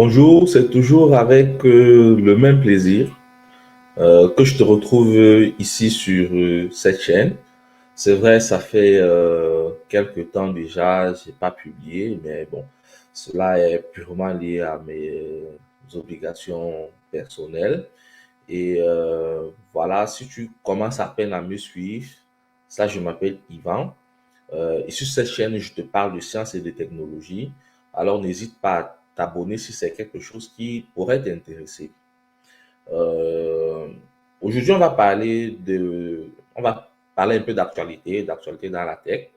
Bonjour, c'est toujours avec le même plaisir que je te retrouve ici sur cette chaîne. C'est vrai, ça fait quelque temps déjà, j'ai pas publié, mais bon, cela est purement lié à mes obligations personnelles. Et voilà, si tu commences à peine à me suivre, ça, je m'appelle Yvan. Et sur cette chaîne, je te parle de sciences et de technologie. Alors, n'hésite pas à t'abonner si c'est quelque chose qui pourrait t'intéresser. Euh, Aujourd'hui, on va parler un peu d'actualité dans la tech.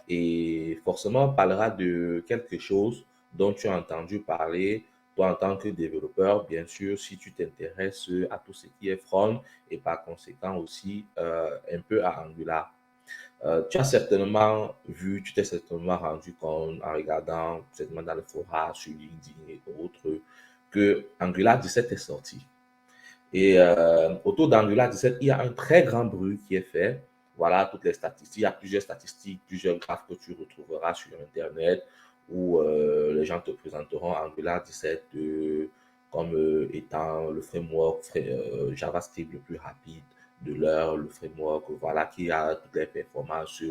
Et forcément, on parlera de quelque chose dont tu as entendu parler, toi en tant que développeur, bien sûr, si tu t'intéresses à tout ce qui est front et par conséquent aussi un peu à Angular. Tu t'es certainement rendu compte en regardant certainement dans le forum sur LinkedIn et autres que Angular 17 est sorti. Et autour d'Angular 17, il y a un très grand bruit qui est fait. Voilà toutes les statistiques. Il y a plusieurs statistiques, plusieurs graphes que tu retrouveras sur Internet où les gens te présenteront Angular 17 comme étant le framework JavaScript le plus rapide de l'heure, le framework voilà, qui a toutes les performances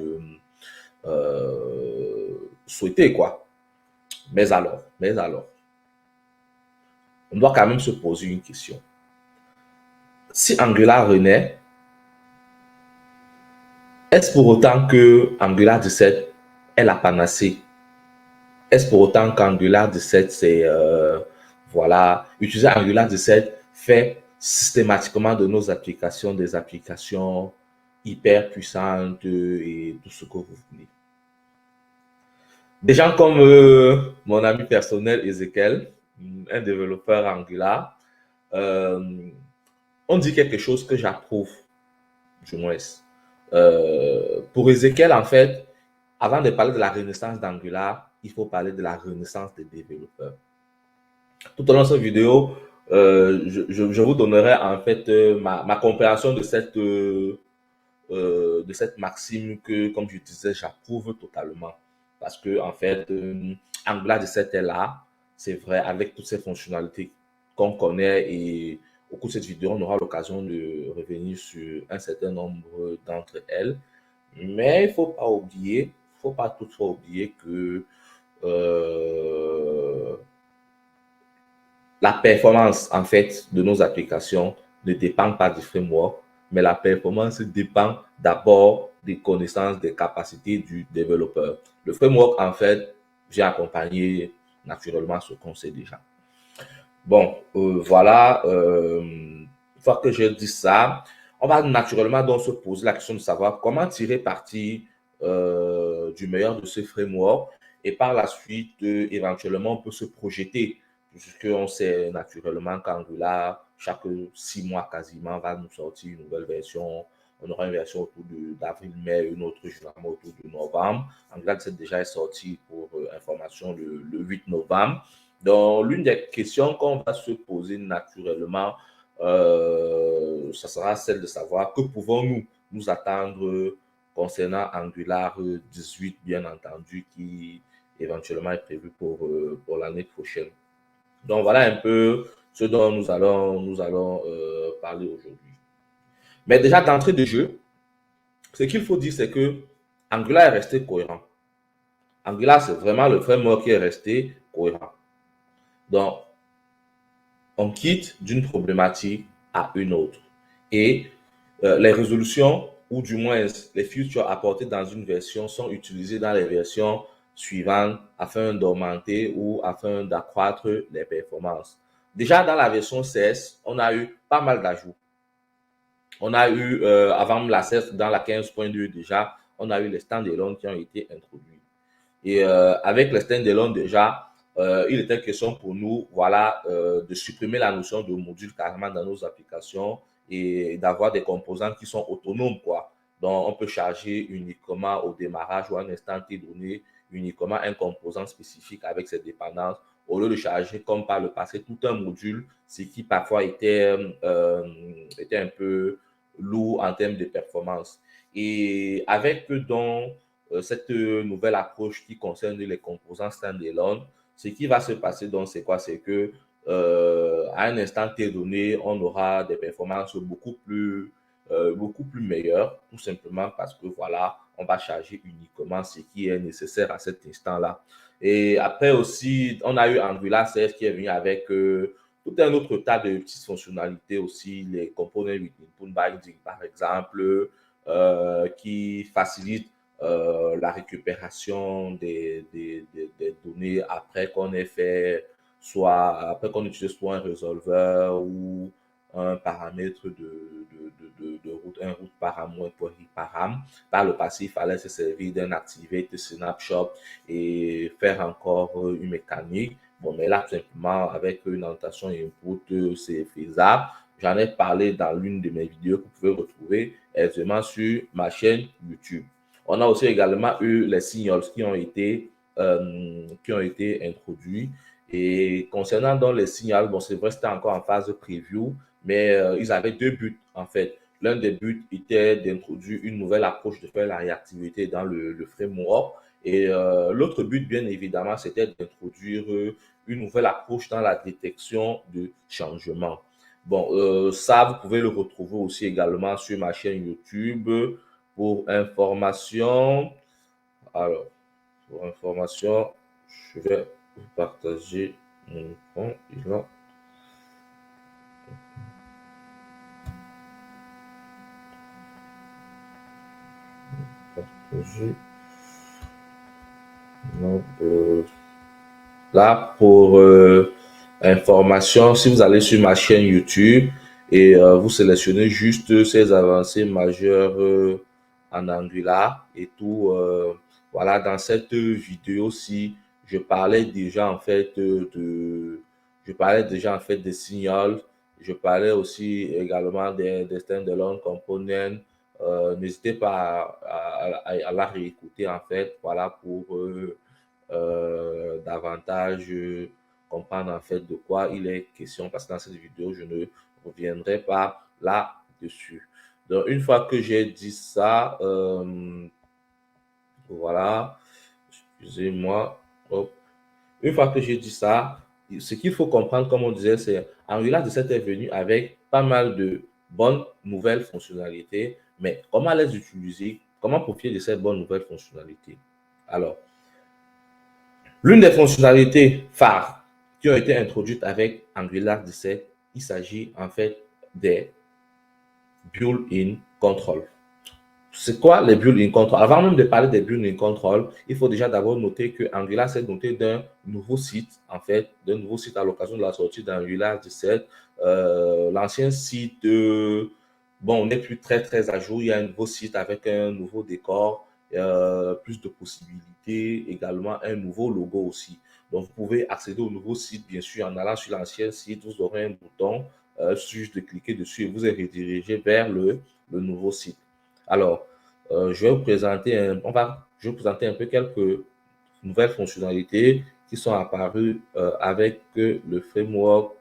souhaitées, quoi. Mais alors, on doit quand même se poser une question. Si Angular renaît, est-ce pour autant que Angular 17 est la panacée? Est-ce pour autant qu'Angular 17, voilà, utiliser Angular 17 fait systématiquement de nos applications des applications hyper puissantes et tout ce que vous voulez? Des gens comme mon ami personnel Ezekiel, un développeur Angular, euh, on dit quelque chose que j'approuve, du moins. Pour Ezekiel, en fait, avant de parler de la renaissance d'Angular, il faut parler de la renaissance des développeurs. Tout au long de cette vidéo, je vous donnerai en fait ma compréhension de cette maxime que, comme je disais, j'approuve totalement. Parce que, en fait, Angular 17 est là, c'est vrai, avec toutes ces fonctionnalités qu'on connaît et au cours de cette vidéo, on aura l'occasion de revenir sur un certain nombre d'entre elles. Mais il ne faut pas oublier, il faut pas toutefois oublier que euh, la performance, en fait, de nos applications ne dépend pas du framework, mais la performance dépend d'abord des connaissances, des capacités du développeur. Le framework, en fait, vient accompagner naturellement ce qu'on sait déjà. Bon, voilà, une fois que j'ai dit ça, on va naturellement donc se poser la question de savoir comment tirer parti du meilleur de ce framework et par la suite, éventuellement, on peut se projeter, puisqu'on sait naturellement qu'Angular, chaque 6 mois quasiment, va nous sortir une nouvelle version. On aura une version autour d'avril-mai, une autre généralement autour de novembre. Angular 7 déjà est sorti pour information le 8 novembre. Donc, l'une des questions qu'on va se poser naturellement, ça sera celle de savoir que pouvons-nous nous attendre concernant Angular 18, bien entendu, qui éventuellement est prévu pour l'année prochaine. Donc, voilà un peu ce dont nous allons parler aujourd'hui. Mais déjà, d'entrée de jeu, ce qu'il faut dire, c'est que Angular est resté cohérent. Angular, c'est vraiment le framework qui est resté cohérent. Donc, on quitte d'une problématique à une autre. Et les résolutions, ou du moins les features apportées dans une version, sont utilisées dans les versions suivantes afin d'augmenter ou afin d'accroître les performances. Déjà dans la version 16, on a eu pas mal d'ajouts. On a eu, avant la 16, dans la 15.2 déjà, on a eu les standalone qui ont été introduits. Et avec les standalone déjà, il était question pour nous, voilà, de supprimer la notion de module carrément dans nos applications et d'avoir des composants qui sont autonomes, quoi. Donc, on peut charger uniquement au démarrage ou à un instant T donné, uniquement un composant spécifique avec ses dépendances, au lieu de charger comme par le passé tout un module, ce qui parfois était un peu lourd en termes de performance. Et avec donc cette nouvelle approche qui concerne les composants standalone, ce qui va se passer donc, c'est quoi? C'est que à un instant T donné, on aura des performances beaucoup plus meilleures, tout simplement parce que voilà, on va charger uniquement ce qui est nécessaire à cet instant-là. Et après aussi, on a eu Angular 16 qui est venu avec tout un autre tas de petites fonctionnalités aussi, les components with input binding par exemple, qui facilitent la récupération des données après qu'on ait fait, soit après qu'on utilise soit un résolveur ou un paramètre de route, un route param ou un query param. Par le passé, il fallait se servir d'un activate snapshot et faire encore une mécanique. Bon, mais là, tout simplement, avec une annotation input, c'est faisable. J'en ai parlé dans l'une de mes vidéos que vous pouvez retrouver aisément sur ma chaîne YouTube. On a aussi également eu les signals qui ont été introduits. Et concernant dans les signals, bon, c'est vrai, c'était encore en phase de preview, mais ils avaient deux buts en fait. L'un des buts était d'introduire une nouvelle approche de faire la réactivité dans le framework. Et l'autre but, bien évidemment, c'était d'introduire une nouvelle approche dans la détection de changements. Bon, ça, vous pouvez le retrouver aussi également sur ma chaîne YouTube pour information. Alors, pour information, je vais vous partager mon compte. Il va partager. Donc, là, pour information, si vous allez sur ma chaîne YouTube et vous sélectionnez juste ces avancées majeures en Angular et tout, voilà, dans cette vidéo-ci, je parlais déjà en fait des signals, je parlais aussi également des standalone components. N'hésitez pas à la réécouter en fait, voilà, pour davantage comprendre en fait de quoi il est question, parce que dans cette vidéo, je ne reviendrai pas là-dessus. Donc, une fois que j'ai dit ça, voilà, excusez-moi, hop. Une fois que j'ai dit ça, ce qu'il faut comprendre, comme on disait, c'est Angular 17 est venu avec pas mal de bonnes nouvelles fonctionnalités, mais comment les utiliser, comment profiter de ces bonnes nouvelles fonctionnalités? Alors, l'une des fonctionnalités phares qui ont été introduites avec Angular 17, il s'agit en fait des built-in control. C'est quoi les built-in control? Avant même de parler des built-in control, il faut déjà d'abord noter que Angular s'est doté d'un nouveau site, en fait, d'un nouveau site à l'occasion de la sortie d'Angular 17. L'ancien site, bon, on n'est plus très à jour. Il y a un nouveau site avec un nouveau décor, plus de possibilités, également un nouveau logo aussi. Donc, vous pouvez accéder au nouveau site, bien sûr, en allant sur l'ancien site. Vous aurez un bouton, juste de cliquer dessus et vous êtes redirigé vers le nouveau site. Alors, je vais vous présenter je vais vous présenter un peu quelques nouvelles fonctionnalités qui sont apparues avec le framework.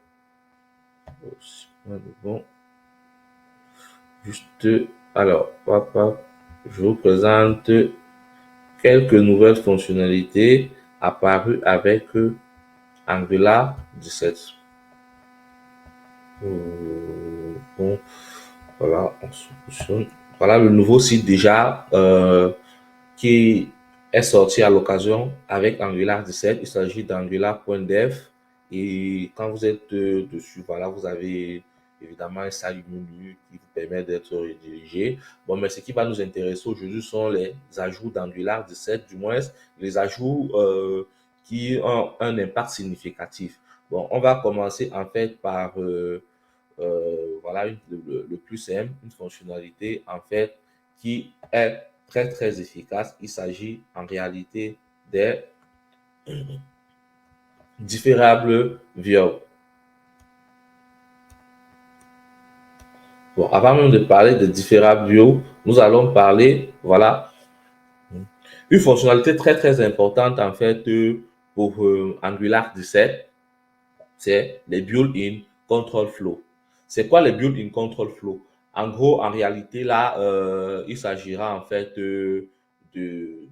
Bon, juste, alors, je vous présente quelques nouvelles fonctionnalités apparues avec Angular 17. Bon, voilà, on se positionne. Voilà le nouveau site déjà qui est sorti à l'occasion avec Angular 17. Il s'agit d'angular.dev. Et quand vous êtes dessus, voilà, vous avez évidemment un salut menu qui vous permet d'être redirigé. Bon, mais ce qui va nous intéresser aujourd'hui sont les ajouts d'Angular 17, du moins les ajouts qui ont un impact significatif. Bon, on va commencer en fait par voilà le plus simple, une fonctionnalité en fait qui est très efficace. Il s'agit en réalité des différables views. Bon, avant même de parler des différables views, nous allons parler, voilà, une fonctionnalité très importante en fait pour Angular 17, c'est les built-in control flow. C'est quoi les built-in control flow? En gros, en réalité, là, il s'agira en fait de, de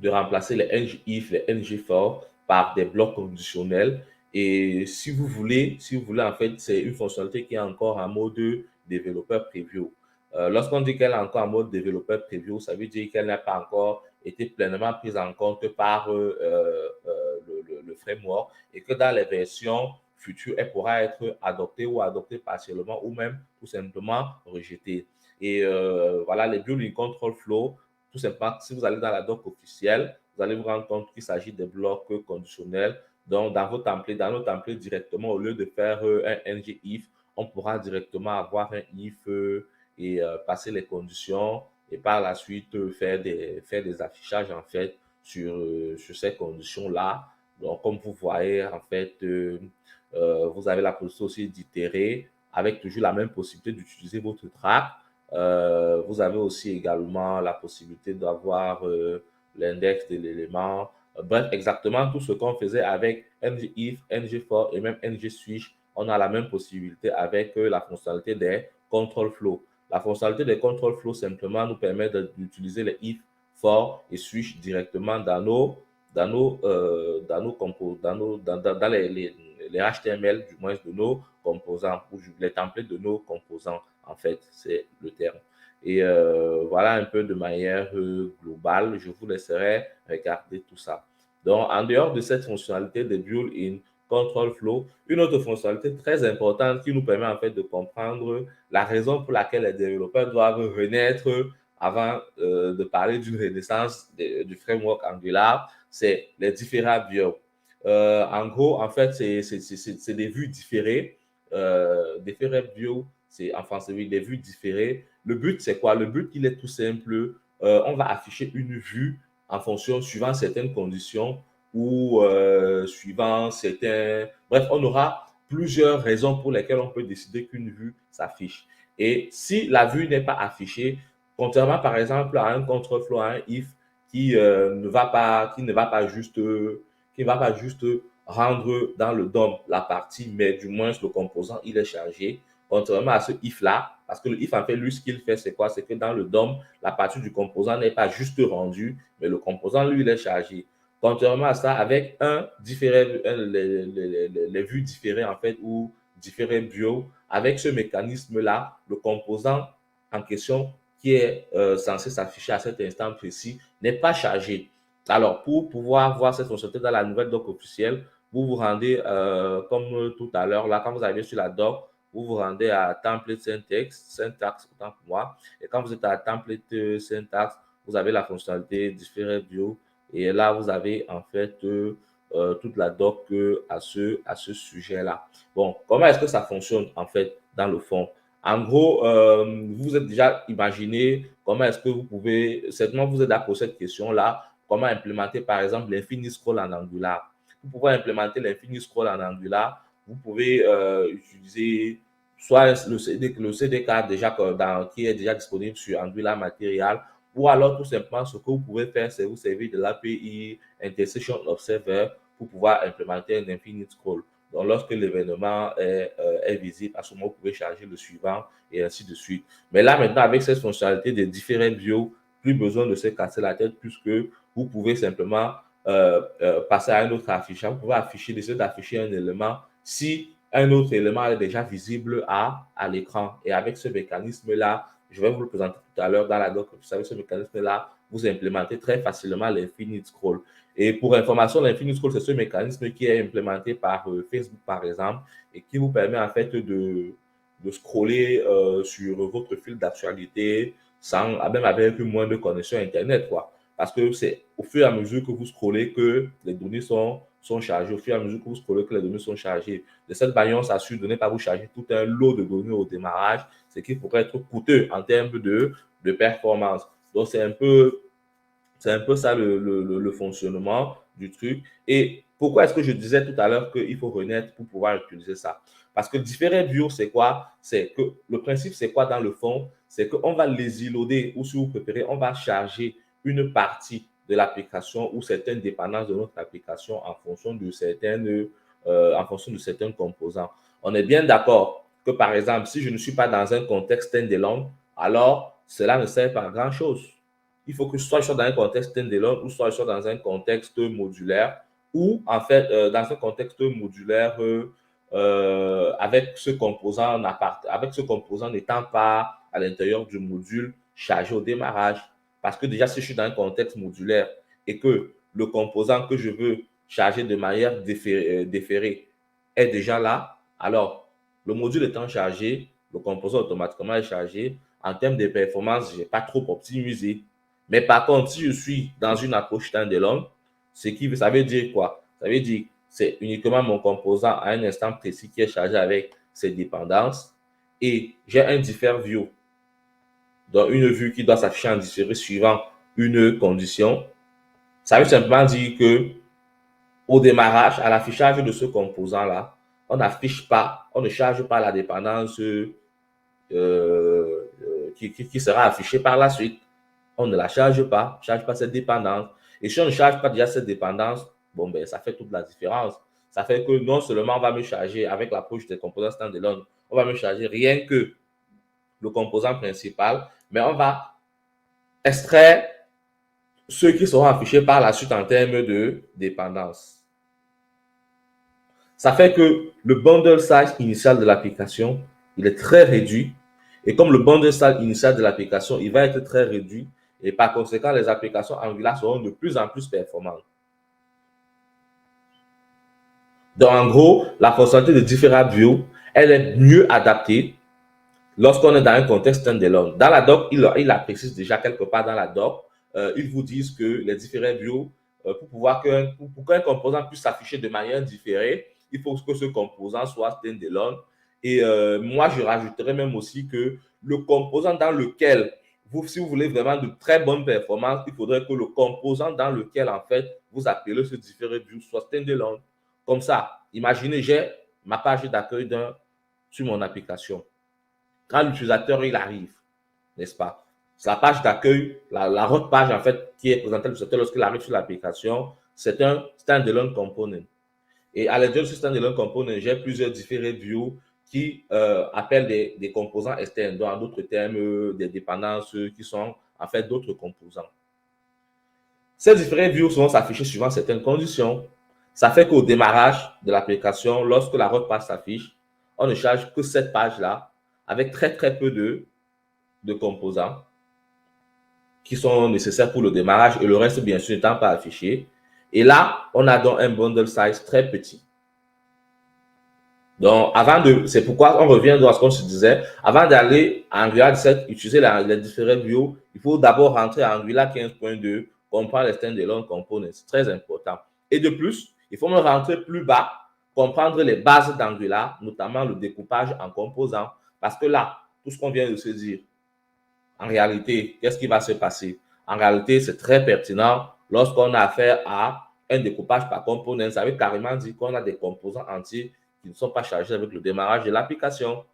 remplacer les ng if, les ng for par des blocs conditionnels. Et si vous voulez, en fait, c'est une fonctionnalité qui est encore en mode développeur preview. Lorsqu'on dit qu'elle est encore en mode développeur preview, ça veut dire qu'elle n'a pas encore été pleinement prise en compte par le framework et que dans les versions futures, elle pourra être adoptée ou adoptée partiellement ou même tout simplement rejetée. Et voilà, les build in control flow, tout simplement, si vous allez dans la doc officielle, vous allez vous rendre compte qu'il s'agit de blocs conditionnels. Donc, dans nos templates directement, au lieu de faire un ng-if, on pourra directement avoir un if et passer les conditions et par la suite faire des affichages en fait sur ces conditions-là. Donc, comme vous voyez, en fait, vous avez la possibilité aussi d'itérer avec toujours la même possibilité d'utiliser votre track. Vous avez aussi également la possibilité d'avoir l'index de l'élément. Bref, exactement tout ce qu'on faisait avec ngIf, ngFor et même ngSwitch, on a la même possibilité avec la fonctionnalité des control flow. La fonctionnalité des control flow simplement nous permet d'utiliser les if, for et switch directement dans nos compos, dans les HTML du moins de nos composants ou les templates de nos composants en fait, c'est le terme. Et voilà un peu de manière globale, je vous laisserai regarder tout ça. Donc, en dehors de cette fonctionnalité de build-in control flow, une autre fonctionnalité très importante qui nous permet en fait de comprendre la raison pour laquelle les développeurs doivent renaître avant de parler d'une renaissance du framework Angular, c'est les différents views. En gros, en fait, c'est des vues différées. Différents views, c'est enfin, c'est des vues différées. Le but, c'est quoi? Le but, il est tout simple. On va afficher une vue en fonction, suivant certaines conditions ou suivant certains... Bref, on aura plusieurs raisons pour lesquelles on peut décider qu'une vue s'affiche. Et si la vue n'est pas affichée, contrairement par exemple à un contreflow, à un if qui ne va pas juste rendre dans le DOM la partie, mais du moins le composant, il est chargé. Contrairement à ce if-là, parce que le if, en fait, lui, ce qu'il fait, c'est quoi? C'est que dans le DOM, la partie du composant n'est pas juste rendue, mais le composant, lui, il est chargé. Contrairement à ça, avec les vues différées, en fait, ou différents bio, avec ce mécanisme-là, le composant en question qui est censé s'afficher à cet instant précis n'est pas chargé. Alors, pour pouvoir voir cette fonctionnalité dans la nouvelle doc officielle, vous vous rendez, comme tout à l'heure, là, quand vous arrivez sur la doc, vous vous rendez à template syntax, autant pour moi. Et quand vous êtes à template syntax, vous avez la fonctionnalité différents view. Et là, vous avez en fait toute la doc à ce sujet-là. Bon, comment est-ce que ça fonctionne en fait dans le fond? En gros, vous êtes déjà imaginé comment est-ce que vous pouvez, certainement vous êtes là pour cette question-là, comment implémenter par exemple l'infini scroll en Angular. Pour pouvoir implémenter l'infini scroll en Angular, vous pouvez utiliser soit le CDK déjà qui est déjà disponible sur Angular Material, ou alors tout simplement ce que vous pouvez faire, c'est vous servir de l'API Intersection Observer pour pouvoir implémenter un infinite scroll. Donc, lorsque l'événement est visible, à ce moment, vous pouvez charger le suivant et ainsi de suite. Mais là, maintenant, avec cette fonctionnalité des différents views, plus besoin de se casser la tête puisque vous pouvez simplement passer à un autre affichage. Vous pouvez décider d'afficher un élément si un autre élément est déjà visible à l'écran. Et avec ce mécanisme-là, je vais vous le présenter tout à l'heure dans la doc. Avec ce mécanisme-là, vous implémentez très facilement l'infinite scroll. Et pour information, l'infinite scroll, c'est ce mécanisme qui est implémenté par Facebook, par exemple, et qui vous permet en fait de scroller sur votre fil d'actualité sans, même avec moins de connexion Internet, quoi. Parce que c'est au fur et à mesure que vous scrollez que les données sont chargées, au fur et à mesure que vous scrollez que les données sont chargées. De cette manière, on s'assure de ne pas vous charger tout un lot de données au démarrage, ce qui pourrait être coûteux en termes de performance. Donc, c'est un peu ça le fonctionnement du truc. Et pourquoi est-ce que je disais tout à l'heure qu'il faut renaître pour pouvoir utiliser ça? Parce que différents views, c'est quoi? C'est que le principe, c'est quoi dans le fond? C'est qu'on va les îloder ou si vous préférez, on va charger une partie de l'application ou certaines dépendances de notre application en fonction de certains composants. On est bien d'accord que, par exemple, si je ne suis pas dans un contexte standalone, alors cela ne sert pas à grand-chose. Il faut que soit je sois dans un contexte standalone ou soit je sois dans un contexte modulaire ou en fait, dans un contexte modulaire, avec ce composant n'étant pas à l'intérieur du module chargé au démarrage. Parce que déjà, si je suis dans un contexte modulaire et que le composant que je veux charger de manière déférée est déjà là, alors le module étant chargé, le composant automatiquement est chargé. En termes de performance, je n'ai pas trop optimisé. Mais par contre, si je suis dans une approche standalone, ça veut dire quoi? Ça veut dire que c'est uniquement mon composant à un instant précis qui est chargé avec ses dépendances et j'ai un diffère view, donc une vue qui doit s'afficher en différé suivant une condition. Ça veut simplement dire que au démarrage, à l'affichage de ce composant-là, on n'affiche pas, on ne charge pas la dépendance qui sera affichée par la suite. On ne la charge pas cette dépendance. Et si on ne charge pas déjà cette dépendance, bon, ben, ça fait toute la différence. Ça fait que non seulement on va me charger avec l'approche des composants standalone, on va me charger rien que le composant principal, mais on va extraire ceux qui seront affichés par la suite en termes de dépendance. Ça fait que le bundle size initial de l'application, il est très réduit. Et comme le bundle size initial de l'application, il va être très réduit, et par conséquent, les applications Angular seront de plus en plus performantes. Donc, en gros, la fonctionnalité de different view, elle est mieux adaptée lorsqu'on est dans un contexte standalone. Dans la doc, il la précise déjà quelque part dans la doc. Ils vous disent que les différents views, pour qu'un composant puisse s'afficher de manière différée, il faut que ce composant soit standalone. Et moi, je rajouterais même aussi que le composant dans lequel, si vous voulez vraiment de très bonnes performances, il faudrait que le composant dans lequel, en fait, vous appelez ce différent view soit standalone. Comme ça, imaginez, j'ai ma page d'accueil sur mon application. Quand l'utilisateur il arrive, n'est-ce pas? C'est la page d'accueil, la hot page en fait qui est présentée à l'utilisateur lorsqu'il arrive sur l'application, c'est un standalone component. Et à l'intérieur de ce standalone component, j'ai plusieurs différents views qui appellent des composants externes, donc en d'autres termes, des dépendances qui sont en fait d'autres composants. Ces différents views vont s'afficher suivant certaines conditions. Ça fait qu'au démarrage de l'application, lorsque la hot page s'affiche, on ne charge que cette page-là avec très peu de composants qui sont nécessaires pour le démarrage et le reste, bien sûr, n'étant pas affiché. Et là, on a donc un bundle size très petit. Donc, c'est pourquoi on revient à ce qu'on se disait, avant d'aller à Angular 17, utiliser les différents views, il faut d'abord rentrer à Angular 15.2, comprendre les standalone components, c'est très important. Et de plus, il faut me rentrer plus bas, comprendre les bases d'Angular, notamment le découpage en composants, parce que là, tout ce qu'on vient de se dire, en réalité, qu'est-ce qui va se passer? En réalité, c'est très pertinent lorsqu'on a affaire à un découpage par component. Ça veut carrément dire qu'on a des composants entiers qui ne sont pas chargés avec le démarrage de l'application.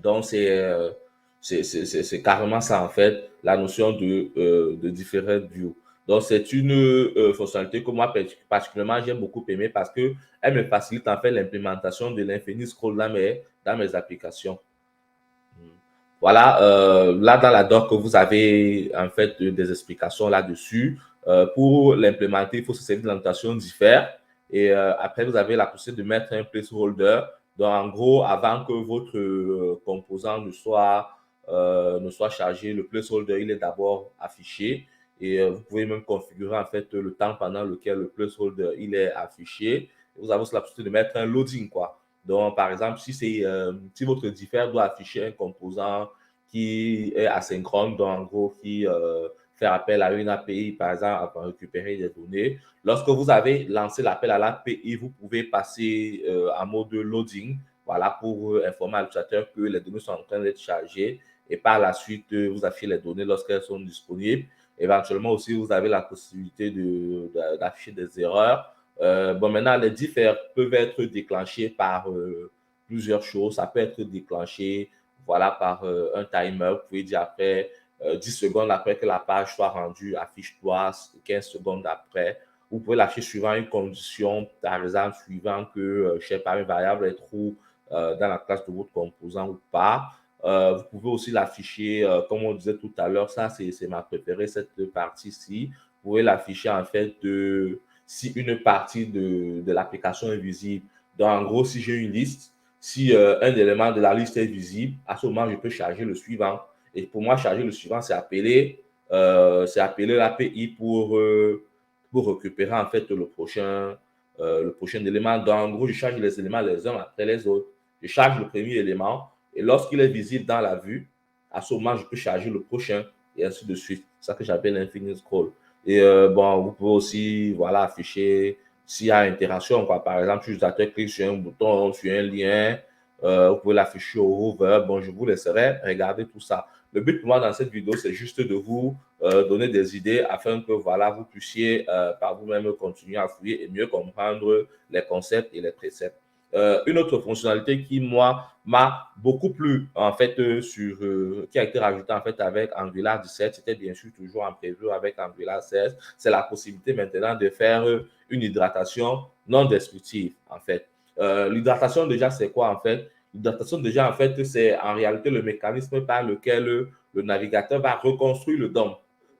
Donc, c'est carrément ça, en fait, la notion de différent view. Donc, c'est une fonctionnalité que moi, particulièrement, j'aime beaucoup aimer parce qu'elle me facilite, en fait, l'implémentation de l'infini scroll dans mes applications. Voilà, là dans la doc, vous avez en fait des explications là-dessus. Pour l'implémenter, il faut se servir de la notation diffère. Et après, vous avez la possibilité de mettre un placeholder. Donc, en gros, avant que votre composant ne soit chargé, le placeholder, il est d'abord affiché. Et vous pouvez même configurer en fait le temps pendant lequel le placeholder, il est affiché. Vous avez aussi la possibilité de mettre un loading, quoi. Donc, par exemple, si votre diffère doit afficher un composant qui est asynchrone, donc en gros, qui fait appel à une API, par exemple, pour récupérer des données. Lorsque vous avez lancé l'appel à l'API, vous pouvez passer en mode loading, voilà, pour informer l'utilisateur que les données sont en train d'être chargées et par la suite, vous affichez les données lorsqu'elles sont disponibles. Éventuellement aussi, vous avez la possibilité d'afficher des erreurs. Bon, maintenant, les diffères peuvent être déclenchés par plusieurs choses. Ça peut être déclenché voilà, par un timer. Vous pouvez dire après 10 secondes après que la page soit rendue, affiche-toi 15 secondes après. Vous pouvez l'afficher suivant une condition, par exemple, suivant que, je ne sais pas, une variable est true dans la classe de votre composant ou pas. Vous pouvez aussi l'afficher, comme on disait tout à l'heure, ça c'est ma préférée, cette partie-ci. Vous pouvez l'afficher en fait si une partie de l'application est visible. Donc, en gros, si j'ai une liste, si un élément de la liste est visible, à ce moment, je peux charger le suivant. Et pour moi, charger le suivant, c'est appeler l'API pour récupérer en fait le prochain élément. Donc, en gros, je charge les éléments les uns après les autres. Je charge le premier élément et lorsqu'il est visible dans la vue, à ce moment, je peux charger le prochain et ainsi de suite. C'est ça que j'appelle l'infinite scroll. Et bon, vous pouvez aussi voilà, afficher s'il y a interaction. Quoi. Par exemple, si l'utilisateur clique sur un bouton, sur un lien, vous pouvez l'afficher au hover. Bon, je vous laisserai regarder tout ça. Le but pour moi dans cette vidéo, c'est juste de vous donner des idées afin que voilà, vous puissiez par vous-même continuer à fouiller et mieux comprendre les concepts et les préceptes. Une autre fonctionnalité qui, moi, m'a beaucoup plu, en fait, qui a été rajoutée, en fait, avec Angular 17, c'était bien sûr toujours en preview avec Angular 16, c'est la possibilité maintenant de faire une hydratation non destructive, en fait. L'hydratation, déjà, c'est quoi, en fait? L'hydratation, déjà, en fait, c'est en réalité le mécanisme par lequel le navigateur va reconstruire le DOM.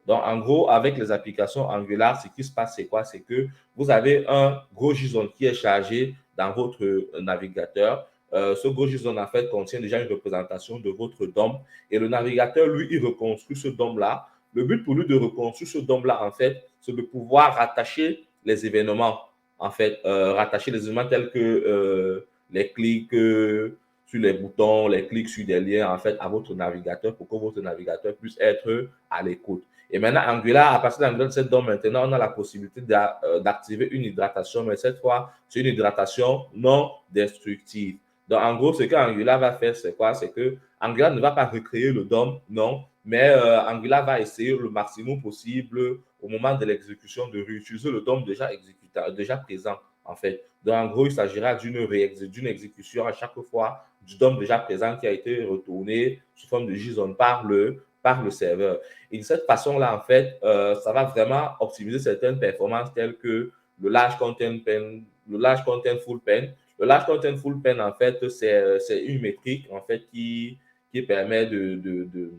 Donc, en gros, avec les applications Angular, ce qui se passe, c'est quoi? C'est que vous avez un gros JSON qui est chargé dans votre navigateur. Ce gros JSON, en fait, contient déjà une représentation de votre DOM et le navigateur, lui, il reconstruit ce DOM-là. Le but pour lui de reconstruire ce DOM-là, en fait, c'est de pouvoir rattacher les événements, en fait, rattacher les événements tels que les clics sur les boutons, les clics sur des liens, en fait, à votre navigateur pour que votre navigateur puisse être à l'écoute. Et maintenant, Angular, à partir d'Angular 7, donc maintenant, on a la possibilité d'activer une hydratation, mais cette fois, c'est une hydratation non destructive. Donc, en gros, ce qu'Angular va faire, c'est quoi? C'est que Angular ne va pas recréer le DOM, non, mais Angular va essayer le maximum possible au moment de l'exécution de réutiliser le DOM déjà présent, en fait. Donc, en gros, il s'agira d'une exécution à chaque fois du DOM déjà présent qui a été retourné sous forme de JSON par le serveur. Et de cette façon-là, en fait, ça va vraiment optimiser certaines performances telles que le large content pen, le large content full pen. Le large content full pen, en fait, c'est une métrique en fait qui permet de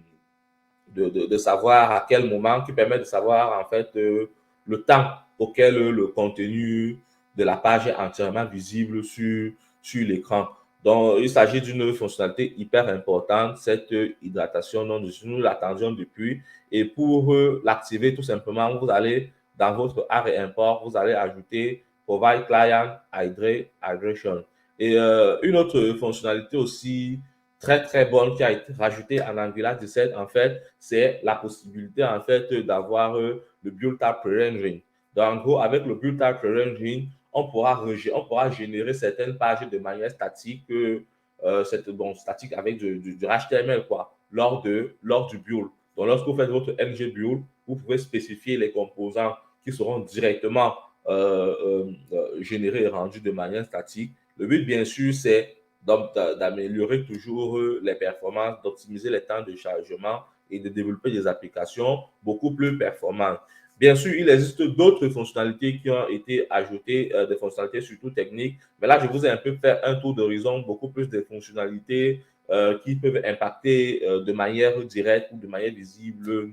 savoir à quel moment, qui permet de savoir en fait le temps auquel le contenu de la page est entièrement visible sur l'écran. Donc, il s'agit d'une fonctionnalité hyper importante, cette hydratation. Nous l'attendions depuis. Et pour l'activer, tout simplement, vous allez dans votre art et import, vous allez ajouter Provide Client Hydration. Et une autre fonctionnalité aussi très bonne qui a été rajoutée en Angular 17, en fait, c'est la possibilité, en fait, d'avoir le build-up pre-rendering. Donc, en gros, avec le build-up pre-rendering, on pourra générer certaines pages de manière statique, statique avec du HTML, quoi, lors du build. Donc, lorsque vous faites votre ng build, vous pouvez spécifier les composants qui seront directement générés et rendus de manière statique. Le but, bien sûr, c'est d'améliorer toujours les performances, d'optimiser les temps de chargement et de développer des applications beaucoup plus performantes. Bien sûr, il existe d'autres fonctionnalités qui ont été ajoutées, des fonctionnalités surtout techniques, mais là, je vous ai un peu fait un tour d'horizon, beaucoup plus de fonctionnalités qui peuvent impacter de manière directe ou de manière visible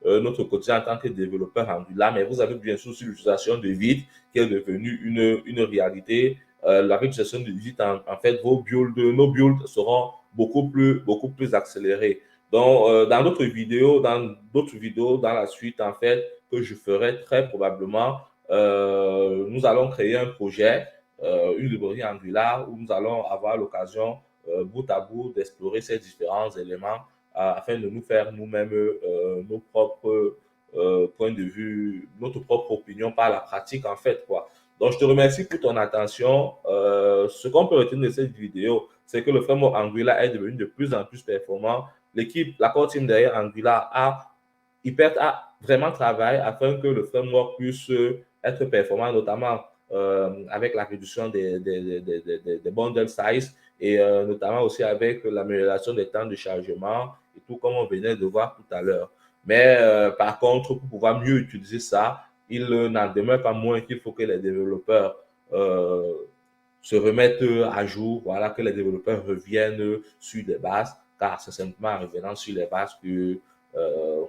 notre quotidien en tant que développeur Angular, mais vous avez bien sûr aussi l'utilisation de Vite qui est devenue une réalité. La réutilisation de Vite, en fait, nos builds seront beaucoup plus accélérés. Donc, dans d'autres vidéos, dans la suite, en fait, que je ferai très probablement, nous allons créer un projet, une librairie Angular où nous allons avoir l'occasion, bout à bout, d'explorer ces différents éléments afin de nous faire nous-mêmes nos propres points de vue, notre propre opinion par la pratique, en fait, quoi. Donc, je te remercie pour ton attention. Ce qu'on peut retenir de cette vidéo, c'est que le framework Angular est devenu de plus en plus performant. La core team derrière Angular a vraiment travaillé afin que le framework puisse être performant, notamment avec la réduction des bundle size et notamment aussi avec l'amélioration des temps de chargement et tout comme on venait de voir tout à l'heure. Mais par contre, pour pouvoir mieux utiliser ça, il n'en demeure pas moins qu'il faut que les développeurs se remettent à jour, voilà, que les développeurs reviennent sur des bases, car c'est simplement en revenant sur les bases que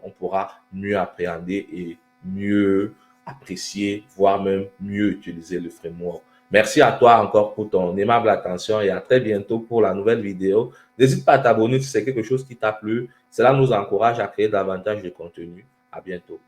on pourra mieux appréhender et mieux apprécier, voire même mieux utiliser le framework. Merci à toi encore pour ton aimable attention et à très bientôt pour la nouvelle vidéo. N'hésite pas à t'abonner si c'est quelque chose qui t'a plu. Cela nous encourage à créer davantage de contenu. À bientôt.